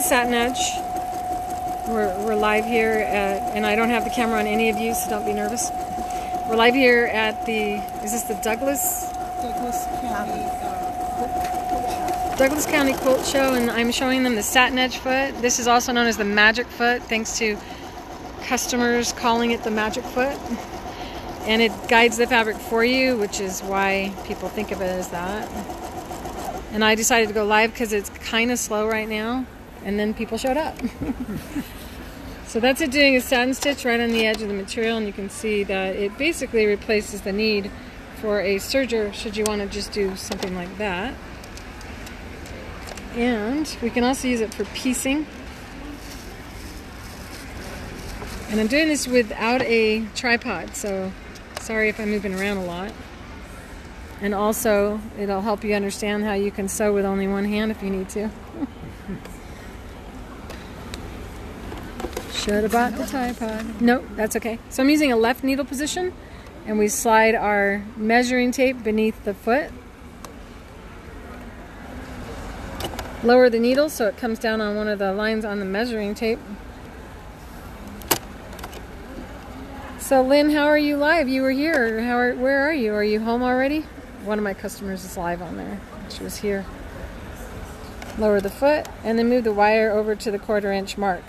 Satinedge. We're live here at, and I don't have the camera on any of you, so don't be nervous. We're live here at the, is this the Douglas County Quilt Show, and I'm showing them the Satinedge foot. This is also known as the magic foot, thanks to customers calling it the magic foot. And it guides the fabric for you, which is why people think of it as that. And I decided to go live because it's kind of slow right now, and then people showed up. So that's it, doing a satin stitch right on the edge of the material, and you can see that it basically replaces the need for a serger should you want to just do something like that. And we can also use it for piecing. And I'm doing this without a tripod, so sorry if I'm moving around a lot. And also, it'll help you understand how you can sew with only one hand if you need to. Should have bought the tripod. Nope, that's okay. So I'm using a left needle position, and we slide our measuring tape beneath the foot. Lower the needle so it comes down on one of the lines on the measuring tape. So Lynn, how are you live? You were here. Where are you? Are you home already? One of my customers is live on there. She was here. Lower the foot and then move the wire over to the 1/4 inch mark.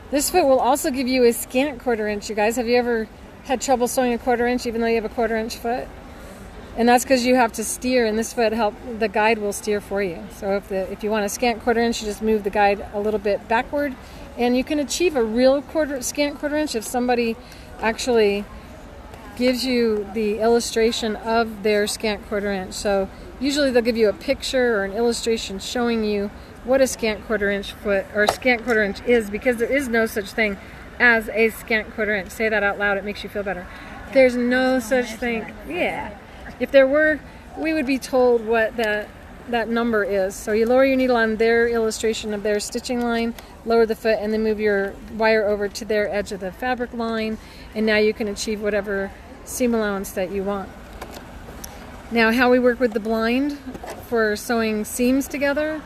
This foot will also give you a scant 1/4 inch. You guys, have you ever had trouble sewing a 1/4 inch even though you have a 1/4 inch foot? And that's because you have to steer, and this foot the guide will steer for you. So if you want a scant 1/4 inch, you just move the guide a little bit backward, and you can achieve a real scant 1/4 inch if somebody actually gives you the illustration of their scant 1/4 inch. So usually they'll give you a picture or an illustration showing you what a scant 1/4 inch foot or scant 1/4 inch is, because there is no such thing as a scant 1/4 inch. Say that out loud, it makes you feel better. There's no such thing. Yeah. If there were, we would be told what that number is. So you lower your needle on their illustration of their stitching line, lower the foot, and then move your wire over to their edge of the fabric line, and now you can achieve whatever seam allowance that you want. Now, how we work with the blind for sewing seams together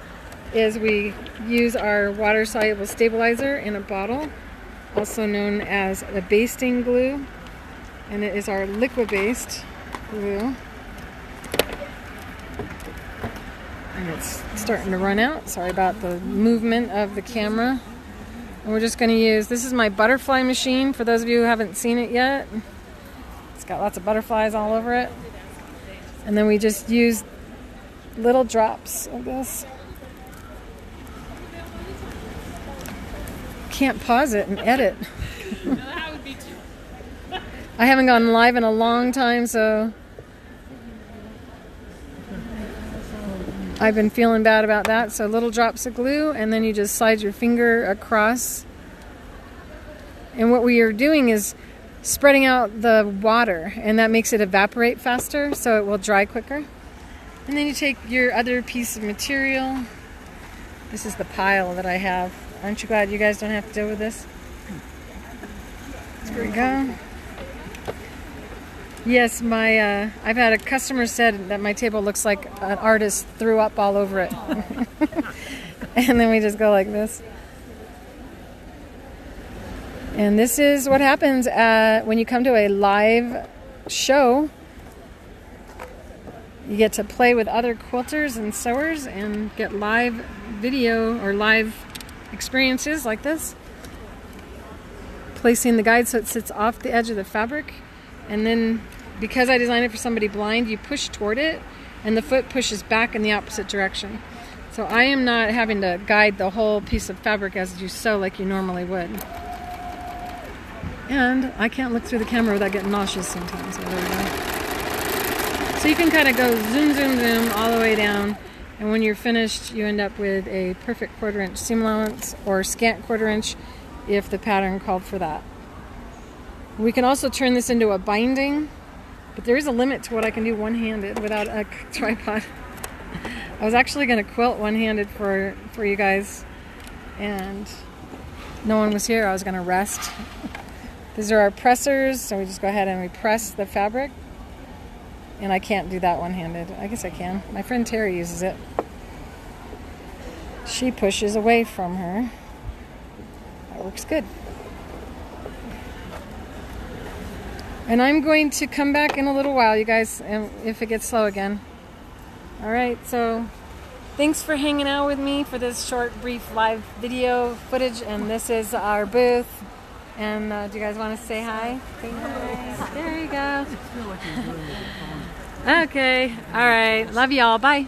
is we use our water-soluble stabilizer in a bottle, also known as a basting glue, and it is our liquid-based glue. And it's starting to run out. Sorry about the movement of the camera. And we're just going to use, this is my butterfly machine, for those of you who haven't seen it yet. It's got lots of butterflies all over it. And then we just use little drops of this. Can't pause it and edit. I haven't gone live in a long time, so I've been feeling bad about that. So little drops of glue, and then you just slide your finger across. And what we are doing is spreading out the water, and that makes it evaporate faster, so it will dry quicker. And then you take your other piece of material. This is the pile that I have. Aren't you glad you guys don't have to deal with this? There we go. Yes, I've had a customer said that my table looks like an artist threw up all over it. And then we just go like this. And this is what happens when you come to a live show. You get to play with other quilters and sewers and get live video or live experiences like this. Placing the guide so it sits off the edge of the fabric. And then, because I designed it for somebody blind, you push toward it, and the foot pushes back in the opposite direction. So I am not having to guide the whole piece of fabric as you sew like you normally would. And I can't look through the camera without getting nauseous sometimes. So there we go. So you can kind of go zoom, zoom, zoom all the way down, and when you're finished, you end up with a perfect 1/4 inch seam allowance, or scant 1/4 inch if the pattern called for that. We can also turn this into a binding, but there is a limit to what I can do one-handed without a tripod. I was actually going to quilt one-handed for you guys, and no one was here. I was going to rest. These are our pressers, so we just go ahead and we press the fabric. And I can't do that one-handed. I guess I can. My friend Terry uses it. She pushes away from her. That works good. And I'm going to come back in a little while, you guys, if it gets slow again. All right, so thanks for hanging out with me for this short, brief live video footage. And this is our booth. And do you guys want to say hi? Say hi. There you go. Okay. All right. Love y'all. Bye.